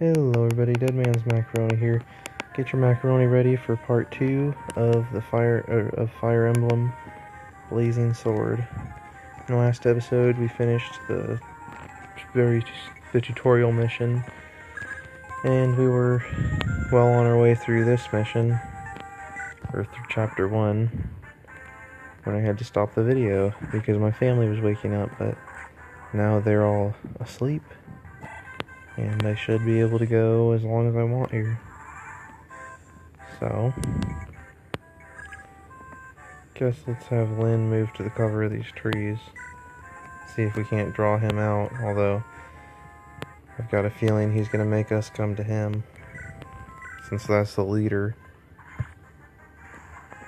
Hello everybody, Dead Man's Macaroni here. Get your macaroni ready for part 2 of the Fire Emblem Blazing Sword. In the last episode we finished the tutorial mission, and we were well on our way through this mission, or through chapter 1, when I had to stop the video because my family was waking up, but now they're all asleep. And I should be able to go as long as I want here. So, guess let's have Lynn move to the cover of these trees. See if we can't draw him out, although I've got a feeling he's going to make us come to him, since that's the leader.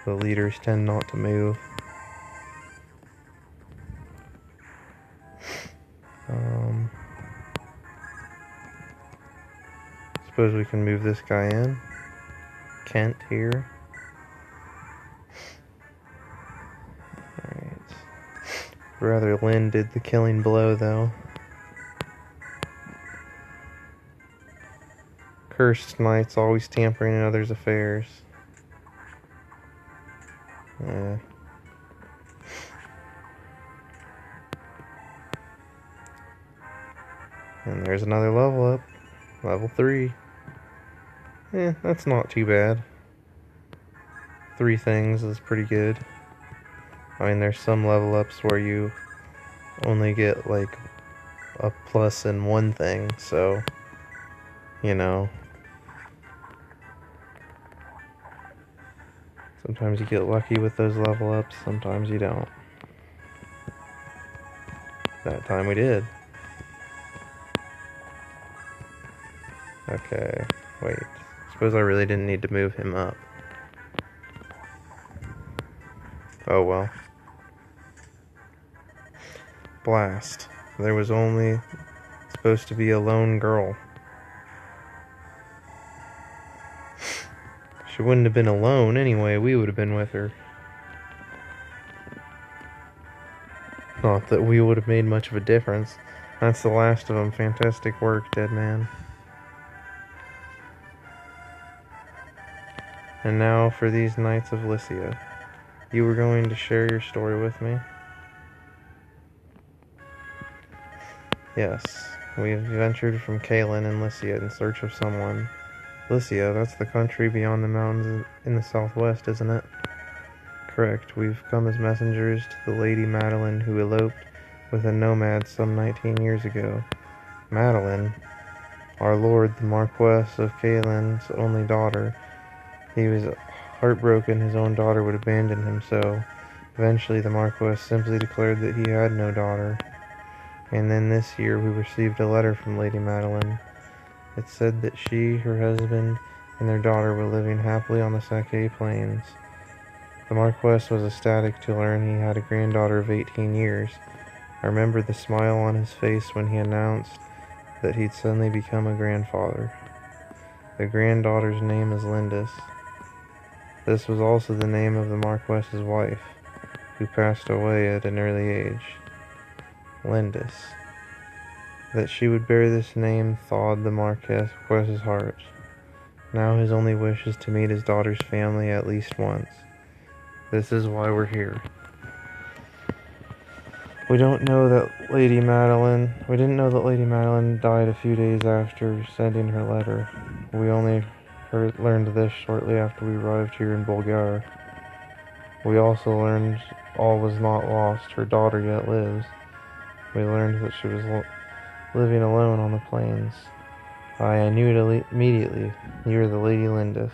The leaders tend not to move. Suppose we can move this guy in. Kent here. Alright. Rather Lynn did the killing blow, though. Cursed knights always tampering in others' affairs. Yeah. And there's another level up. Level 3. That's not too bad. 3 things is pretty good. I mean, there's some level ups where you only get like a plus in one thing, so, you know. Sometimes you get lucky with those level ups, sometimes you don't. That time we did. Okay, wait. Suppose I really didn't need to move him up. Oh well. Blast. There was only supposed to be a lone girl. She wouldn't have been alone anyway, we would have been with her. Not that we would have made much of a difference. That's the last of them. Fantastic work, Dead Man. And now for these Knights of Lycia. You were going to share your story with me? Yes, we have ventured from Kalen and Lycia in search of someone. Lycia, that's the country beyond the mountains in the southwest, isn't it? Correct, we've come as messengers to the Lady Madeline, who eloped with a nomad some 19 years ago. Madeline, our lord, the Marquess of Kalen's only daughter. He was heartbroken his own daughter would abandon him, so eventually the Marquess simply declared that he had no daughter. And then this year we received a letter from Lady Madeline. It said that she, her husband, and their daughter were living happily on the Saké Plains. The Marquess was ecstatic to learn he had a granddaughter of 18 years. I remember the smile on his face when he announced that he'd suddenly become a grandfather. The granddaughter's name is Lindis. This was also the name of the Marquess's wife, who passed away at an early age. Lindis. That she would bear this name thawed the Marquess's heart. Now his only wish is to meet his daughter's family at least once. This is why we're here. We didn't know that Lady Madeline died a few days after sending her letter. We only learned this shortly after we arrived here in Bulgaria. We also learned all was not lost. Her daughter yet lives. We learned that she was living alone on the plains. I knew it immediately. You were the Lady Lindis.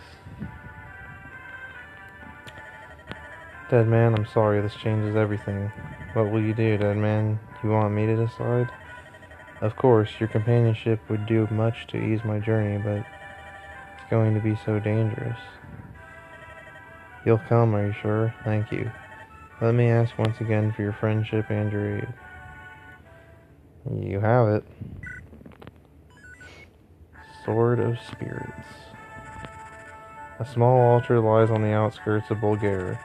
Dead Man, I'm sorry, this changes everything. What will you do, Dead Man? You want me to decide? Of course, your companionship would do much to ease my journey, but it's going to be so dangerous. You'll come, are you sure? Thank you. Let me ask once again for your friendship and your aid. You have it. Sword of Spirits. A small altar lies on the outskirts of Bulgaria.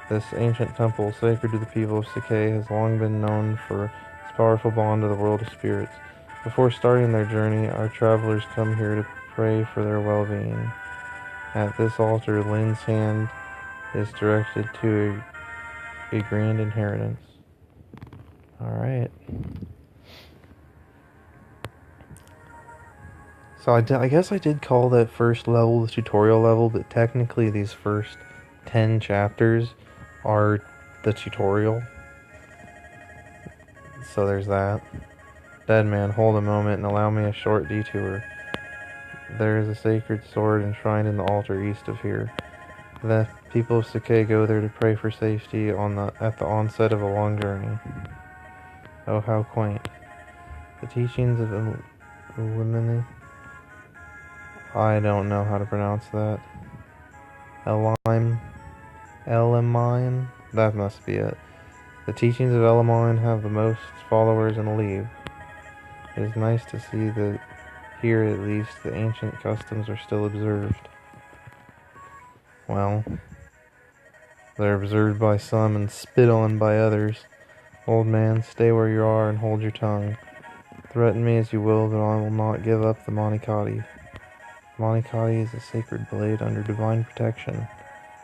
This ancient temple, sacred to the people of Saké, has long been known for its powerful bond to the world of spirits. Before starting their journey, our travelers come here to pray for their well-being. At this altar, Lynn's hand is directed to a grand inheritance. Alright. So I guess I did call that first level the tutorial level, but technically these first 10 chapters are the tutorial. So there's that. Dead man, hold a moment and allow me a short detour. There is a sacred sword enshrined in the altar east of here. The people of Sakai go there to pray for safety at the onset of a long journey. Oh, how quaint. The teachings of Illuminati. I don't know how to pronounce that. Elamine? That must be it. The teachings of Elamine have the most followers in Aleve. It is nice to see that here at least the ancient customs are still observed. Well, they're observed by some and spit on by others. Old man, stay where you are and hold your tongue. Threaten me as you will, but I will not give up the Monikati. Monikati is a sacred blade under divine protection.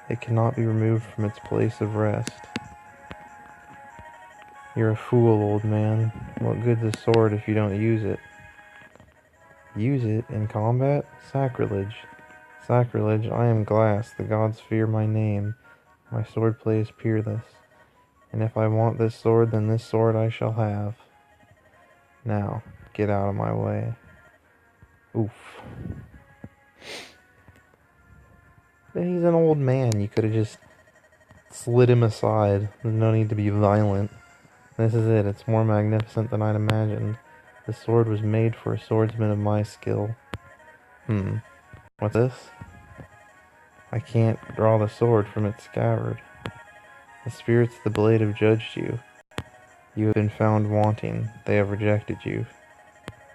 It cannot be removed from its place of rest. You're a fool, old man. What good's a sword if you don't use it? Use it in combat? Sacrilege. Sacrilege, I am glass. The gods fear my name. My swordplay is peerless. And if I want this sword, then this sword I shall have. Now, get out of my way. Oof. But he's an old man. You could have just slid him aside. There's no need to be violent. This is it. It's more magnificent than I'd imagined. The sword was made for a swordsman of my skill. What's this? I can't draw the sword from its scabbard. The spirits of the blade have judged you. You have been found wanting. They have rejected you.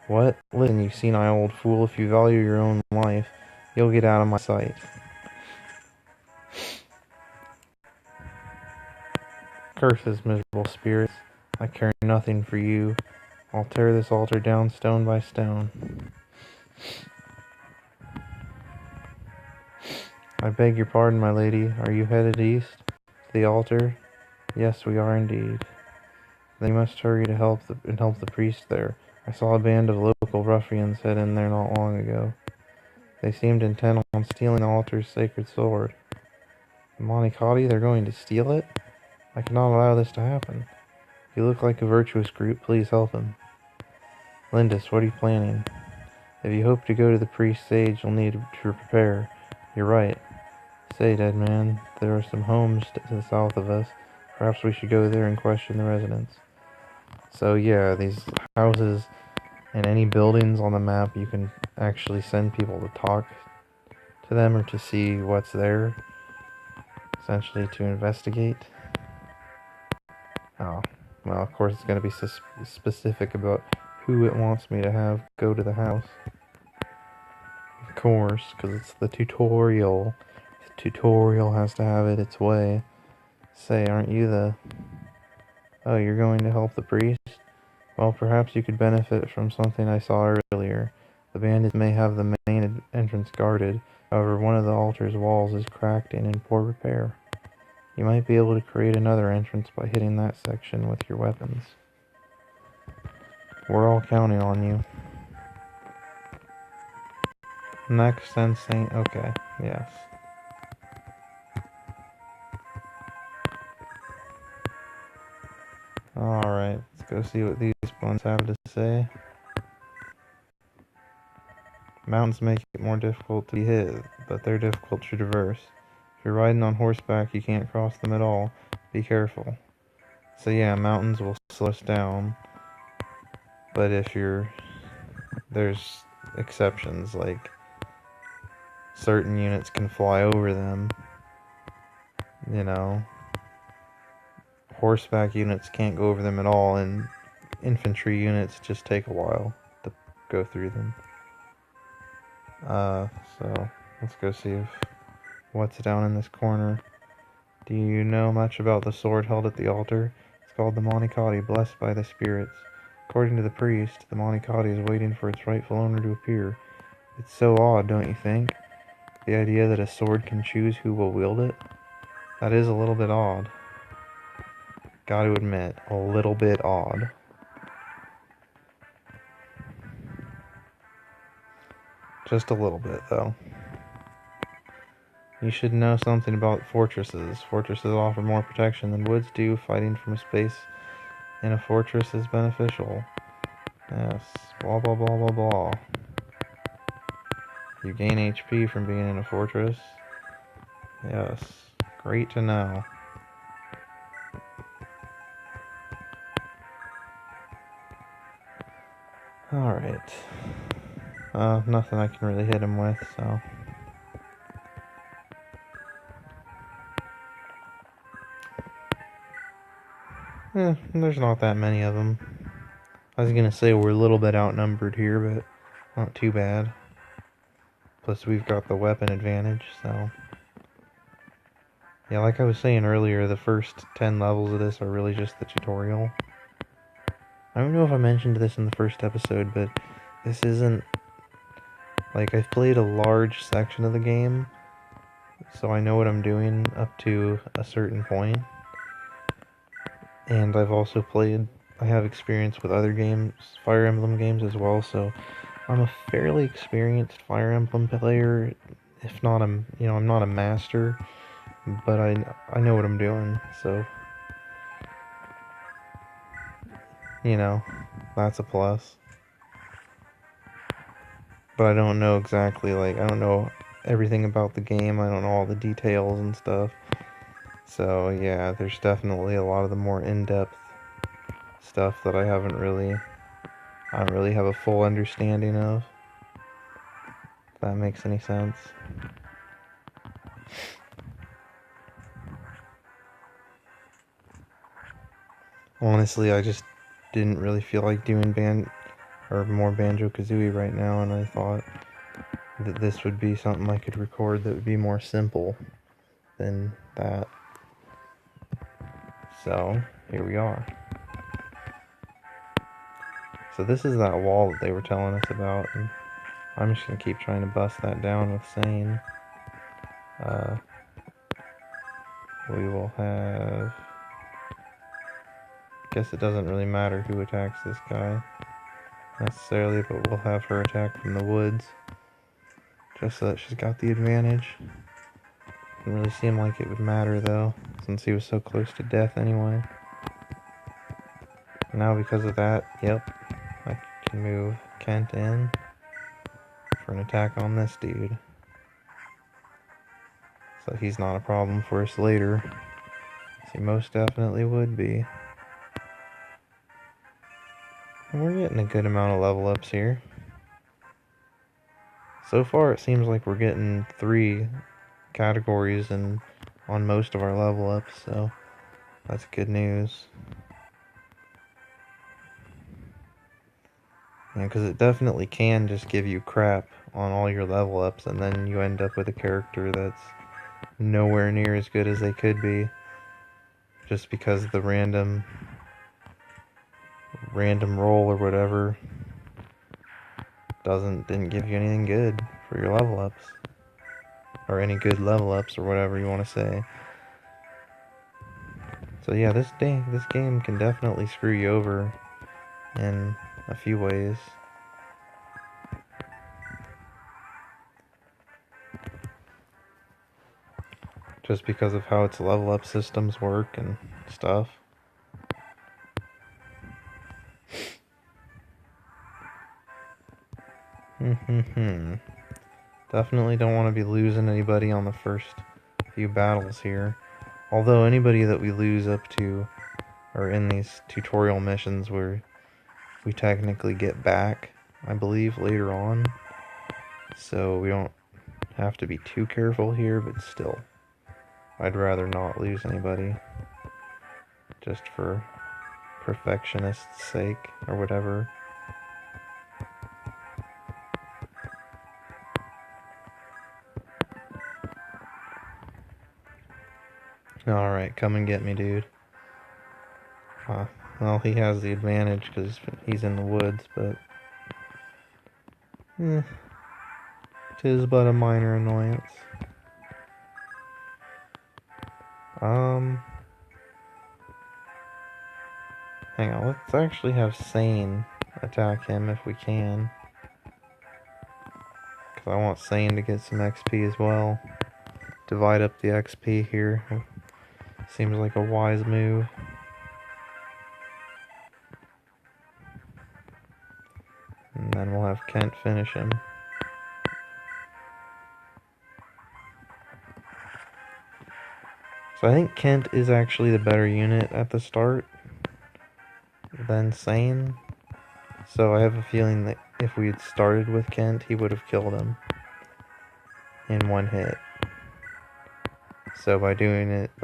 What? Listen, you senile old fool. If you value your own life, you'll get out of my sight. Curses, miserable spirits. I care nothing for you. I'll tear this altar down stone by stone. I beg your pardon, my lady. Are you headed east? To the altar? Yes, we are indeed. Then you must hurry to help the priest there. I saw a band of local ruffians head in there not long ago. They seemed intent on stealing the altar's sacred sword. The Monikati, they're going to steal it? I cannot allow this to happen. You look like a virtuous group. Please help him. Lindis, what are you planning? If you hope to go to the priest's age, you'll need to prepare. You're right. Say, dead man, there are some homes to the south of us. Perhaps we should go there and question the residents. So yeah, these houses and any buildings on the map, you can actually send people to talk to them or to see what's there. Essentially to investigate. Oh, well, of course it's going to be specific about who it wants me to have go to the house. Of course, because it's the tutorial. The tutorial has to have it its way. Say, aren't you the... Oh, you're going to help the priest? Well, perhaps you could benefit from something I saw earlier. The bandits may have the main entrance guarded. However, one of the altar's walls is cracked and in poor repair. You might be able to create another entrance by hitting that section with your weapons. We're all counting on you. Next sensing. Okay, yes. Alright, let's go see what these ones have to say. Mountains make it more difficult to be hit, but they're difficult to traverse. If you're riding on horseback, you can't cross them at all. Be careful. So yeah, mountains will slow us down. But if there's exceptions, like certain units can fly over them. You know, horseback units can't go over them at all, and infantry units just take a while to go through them. So let's go see what's down in this corner. Do you know much about the sword held at the altar? It's called the Monikati, blessed by the spirits. According to the priest, the Monicati is waiting for its rightful owner to appear. It's so odd, don't you think? The idea that a sword can choose who will wield it? That is a little bit odd. Gotta admit, a little bit odd. Just a little bit, though. You should know something about fortresses. Fortresses offer more protection than woods do. Fighting from space in a fortress is beneficial. Yes, blah blah blah blah blah. You gain HP from being in a fortress. Yes, great to know. Alright. Nothing I can really hit him with, so... there's not that many of them. I was gonna say we're a little bit outnumbered here, but not too bad. Plus we've got the weapon advantage, so... Yeah, like I was saying earlier, the first 10 levels of this are really just the tutorial. I don't know if I mentioned this in the first episode, but this isn't... Like, I've played a large section of the game, so I know what I'm doing up to a certain point. And I've also I have experience with other games, Fire Emblem games as well, so I'm a fairly experienced Fire Emblem player, if not I'm not a master, but I know what I'm doing, so, that's a plus. But I don't know exactly, I don't know everything about the game, I don't know all the details and stuff. So yeah, there's definitely a lot of the more in-depth stuff that I don't really have a full understanding of. If that makes any sense. Honestly, I just didn't really feel like doing more Banjo-Kazooie right now, and I thought that this would be something I could record that would be more simple than that. So, here we are. So this is that wall that they were telling us about, and I'm just going to keep trying to bust that down with Sane. We will have... Guess it doesn't really matter who attacks this guy necessarily, but we'll have her attack from the woods, just so that she's got the advantage. Didn't really seem like it would matter though, since he was so close to death anyway. Now because of that, yep, I can move Kent in for an attack on this dude. So he's not a problem for us later. He most definitely would be. And we're getting a good amount of level ups here. So far it seems like we're getting 3 categories on most of our level ups, so that's good news. Yeah, because it definitely can just give you crap on all your level ups, and then you end up with a character that's nowhere near as good as they could be, just because the random roll or whatever didn't give you anything good for your level ups, or any good level ups, or whatever you want to say. So yeah, this game can definitely screw you over in a few ways. Just because of how its level up systems work and stuff. Definitely don't want to be losing anybody on the first few battles here. Although anybody that we lose up to are in these tutorial missions where we technically get back, I believe, later on. So we don't have to be too careful here, but still, I'd rather not lose anybody. Just for perfectionist's sake, or whatever. Alright, come and get me, dude. Well, he has the advantage because he's in the woods, but... it is but a minor annoyance. Hang on, let's actually have Sane attack him if we can. Because I want Sane to get some XP as well. Divide up the XP here. Seems like a wise move. And then we'll have Kent finish him. So I think Kent is actually the better unit at the start than Sane. So I have a feeling that if we had started with Kent, he would have killed him in one hit. So by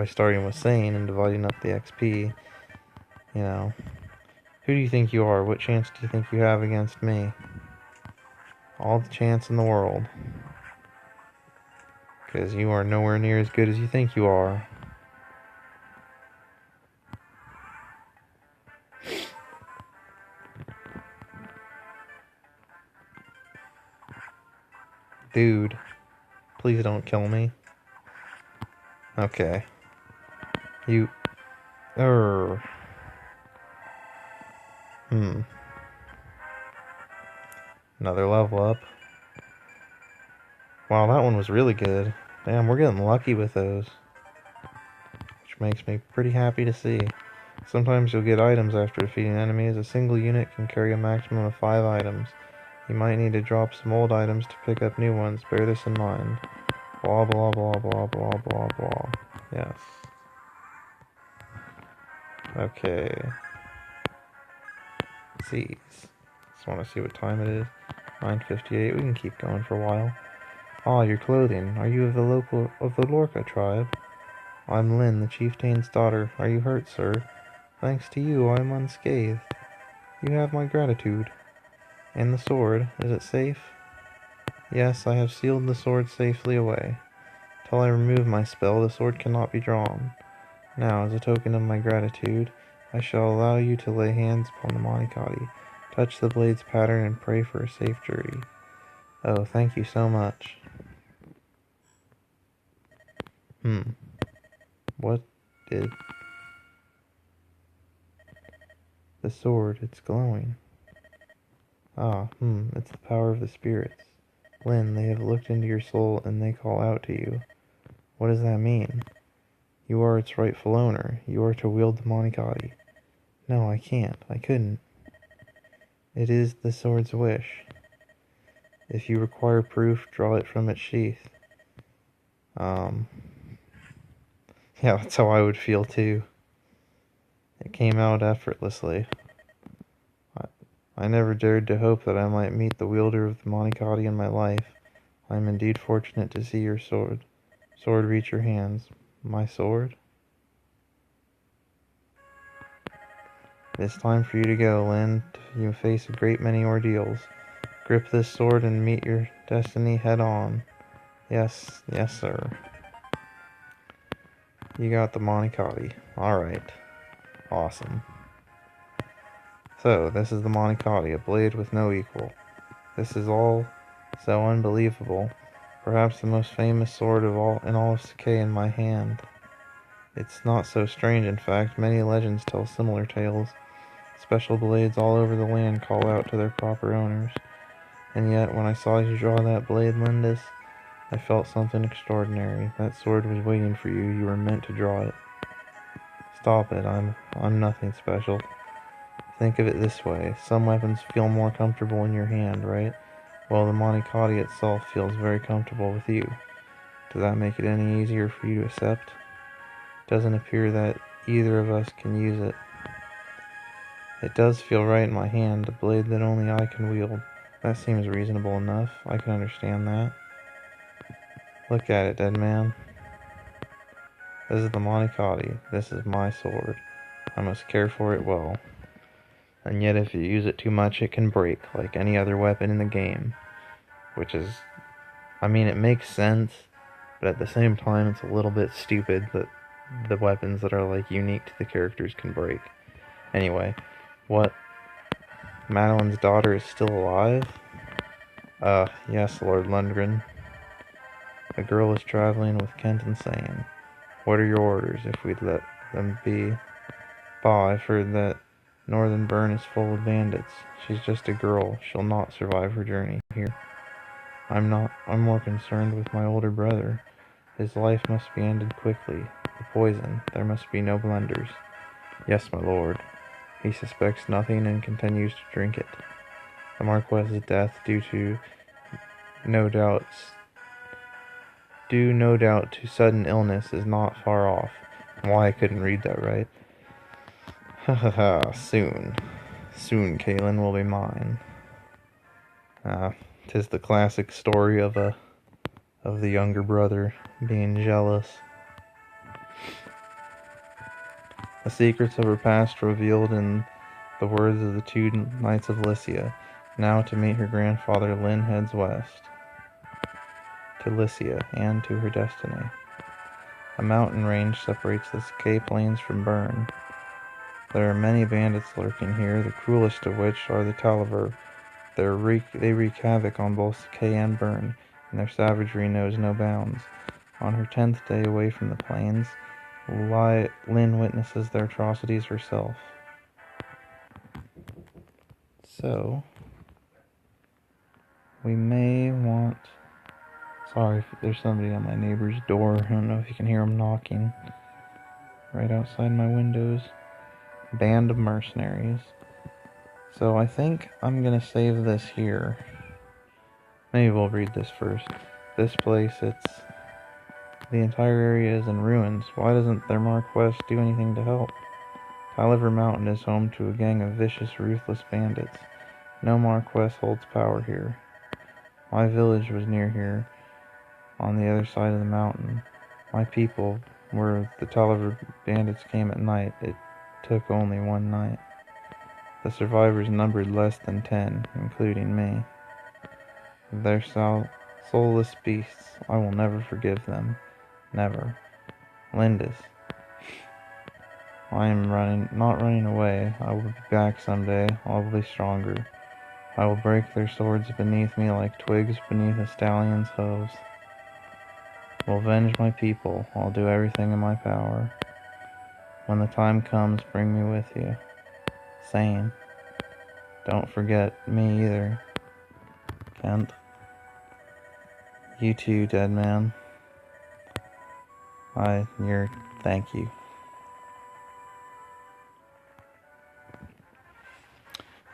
starting with Sane and dividing up the XP, you know, who do you think you are? What chance do you think you have against me? All the chance in the world. Because you are nowhere near as good as you think you are. Dude, please don't kill me. Okay. You... Another level up. Wow, that one was really good. Damn, we're getting lucky with those. Which makes me pretty happy to see. Sometimes you'll get items after defeating enemies. A single unit can carry a maximum of 5 items. You might need to drop some old items to pick up new ones. Bear this in mind. Blah blah blah blah blah blah blah. Yes. Okay. Seize. Just want to see what time it is. 9:58. We can keep going for a while. Ah, your clothing. Are you of the Lorca tribe? I'm Lynn, the chieftain's daughter. Are you hurt, sir? Thanks to you, I am unscathed. You have my gratitude. And the sword, is it safe? Yes, I have sealed the sword safely away. Till I remove my spell, the sword cannot be drawn. Now, as a token of my gratitude, I shall allow you to lay hands upon the Monikati, touch the blade's pattern, and pray for a safe journey. Oh, thank you so much. What did... The sword, it's glowing. Ah, it's the power of the spirits. Lynn, they have looked into your soul and they call out to you. What does that mean? You are its rightful owner. You are to wield the Monikati. No, I can't. I couldn't. It is the sword's wish. If you require proof, draw it from its sheath. Yeah, that's how I would feel too. It came out effortlessly. I never dared to hope that I might meet the wielder of the Monikati in my life. I am indeed fortunate to see your sword reach your hands. My sword? It's time for you to go, Lynn. You face a great many ordeals. Grip this sword and meet your destiny head on. Yes, yes, sir. You got the Monikati. Alright. Awesome. So, this is the Monikati, a blade with no equal. This is all so unbelievable. Perhaps the most famous sword in all of Sakei in my hand. It's not so strange, in fact. Many legends tell similar tales. Special blades all over the land call out to their proper owners. And yet, when I saw you draw that blade, Lindis, I felt something extraordinary. That sword was waiting for you. You were meant to draw it. Stop it. I'm nothing special. Think of it this way. Some weapons feel more comfortable in your hand, right? Well, the Monikati itself feels very comfortable with you. Does that make it any easier for you to accept? It doesn't appear that either of us can use it. It does feel right in my hand, a blade that only I can wield. That seems reasonable enough. I can understand that. Look at it, dead man. This is the Monikati. This is my sword. I must care for it well. And yet if you use it too much, it can break, like any other weapon in the game. Which is... I mean, it makes sense, but at the same time, it's a little bit stupid that the weapons that are, like, unique to the characters can break. Anyway, what? Madeline's daughter is still alive? Yes, Lord Lundgren. The girl is traveling with Kent and Sane. What are your orders if we'd let them be? Bah, I've heard that Northern Burn is full of bandits. She's just a girl. She'll not survive her journey here. I'm more concerned with my older brother. His life must be ended quickly. The poison. There must be no blunders. Yes, my lord. He suspects nothing and continues to drink it. The Marquess's death due no doubt to sudden illness is not far off. Why, I couldn't read that right. Ha ha ha, soon. Soon Caitlin will be mine. 'Tis the classic story of the younger brother being jealous. The secrets of her past revealed in the words of the two knights of Lycia. Now to meet her grandfather, Lynn heads west. To Lycia, and to her destiny. A mountain range separates the Cape Plains from Bern. There are many bandits lurking here, the cruelest of which are the Talaver. They wreak havoc on both Kay and Bern, and their savagery knows no bounds. On her 10th day away from the plains, Lynn witnesses their atrocities herself. So, we may want... Sorry if there's somebody on my neighbor's door. I don't know if you can hear them knocking right outside my windows. Band of mercenaries. So I think I'm gonna save this here. Maybe we'll read this first. This place, the entire area is in ruins. Why doesn't their Marquess do anything to help? Taliver Mountain is home to a gang of vicious, ruthless bandits. No Marquess holds power here. My village was near here, on the other side of the mountain. My people, where the Taliver bandits came at night, it took only one night. The survivors numbered less than 10, including me. They're soulless beasts. I will never forgive them. Never. Lindis. I am not running away. I will be back someday. I will be stronger. I will break their swords beneath me like twigs beneath a stallion's hooves. I will avenge my people. I'll do everything in my power. When the time comes, bring me with you. Sane. Don't forget me either. Kent. You too, dead man. Thank you.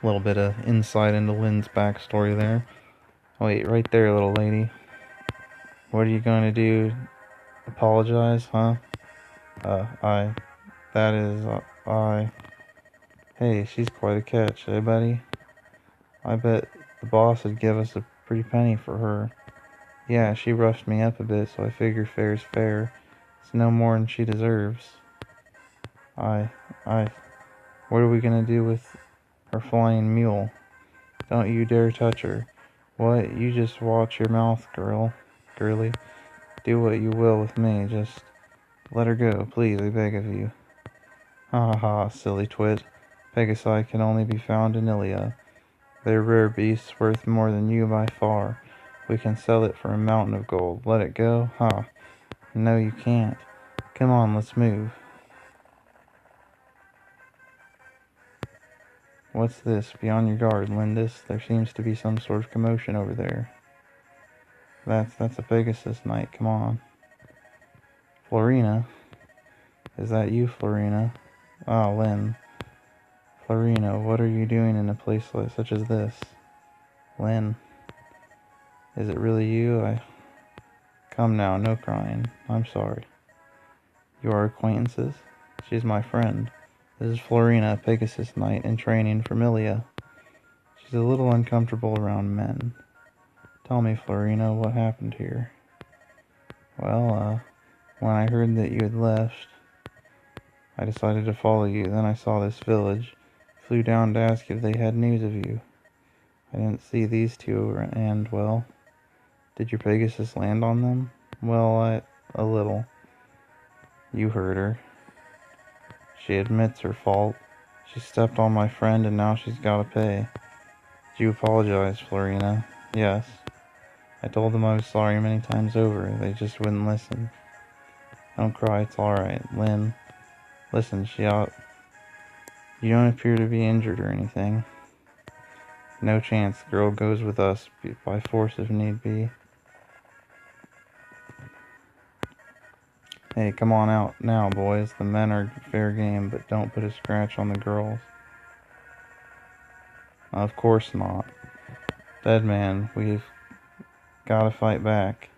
A little bit of insight into Lynn's backstory there. Wait, right there, little lady. What are you going to do? Apologize, huh? Hey, she's quite a catch, eh, buddy? I bet the boss would give us a pretty penny for her. Yeah, she roughed me up a bit, so I figure fair's fair. It's no more than she deserves. What are we gonna do with her flying mule? Don't you dare touch her. What? You just watch your mouth, girlie. Do what you will with me, just let her go, please, I beg of you. Ha ha ha, silly twit. Pegasi can only be found in Ilia. They're rare beasts worth more than you by far. We can sell it for a mountain of gold. Let it go? Ha. No, you can't. Come on, let's move. What's this? Be on your guard, Lindis. There seems to be some sort of commotion over there. That's a Pegasus knight. Come on. Florina? Is that you, Florina? Ah, Lynn. Florina, what are you doing in a place such as this? Lynn. Is it really you? Come now, no crying. I'm sorry. You are acquaintances? She's my friend. This is Florina, a Pegasus knight in training for Milia. She's a little uncomfortable around men. Tell me, Florina, what happened here? Well, when I heard that you had left, I decided to follow you. Then I saw this village. Flew down to ask if they had news of you. I didn't see these two, and, well, did your Pegasus land on them? Well, a little. You heard her. She admits her fault. She stepped on my friend and now she's gotta pay. Did you apologize, Florina? Yes. I told them I was sorry many times over. They just wouldn't listen. Don't cry, it's alright. Lynn, listen, you don't appear to be injured or anything. No chance. The girl goes with us, by force if need be. Hey, come on out now, boys. The men are fair game, but don't put a scratch on the girls. Of course not. Dead man, we've gotta fight back.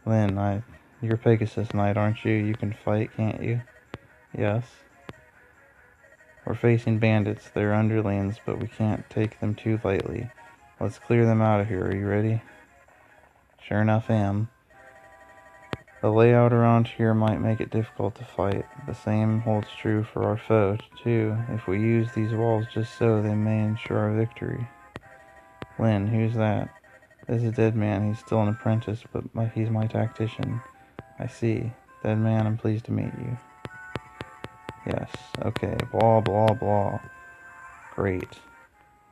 Lynn, you're Pegasus Knight, aren't you? You can fight, can't you? Yes. We're facing bandits. They're underlings, but we can't take them too lightly. Let's clear them out of here. Are you ready? Sure enough, am. The layout around here might make it difficult to fight. The same holds true for our foe, too. If we use these walls just so, they may ensure our victory. Lynn, who's that? This is Dead Man. He's still an apprentice, but he's my tactician. I see. Dead Man, I'm pleased to meet you. Yes, okay, blah, blah, blah. Great.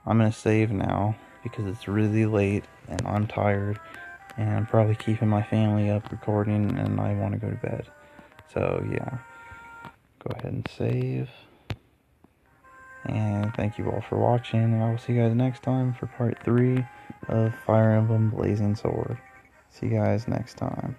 I'm gonna save now, because it's really late, and I'm tired, and I'm probably keeping my family up recording, and I want to go to bed. So, yeah. Go ahead and save. And thank you all for watching, and I will see you guys next time for part 3 of Fire Emblem Blazing Sword. See you guys next time.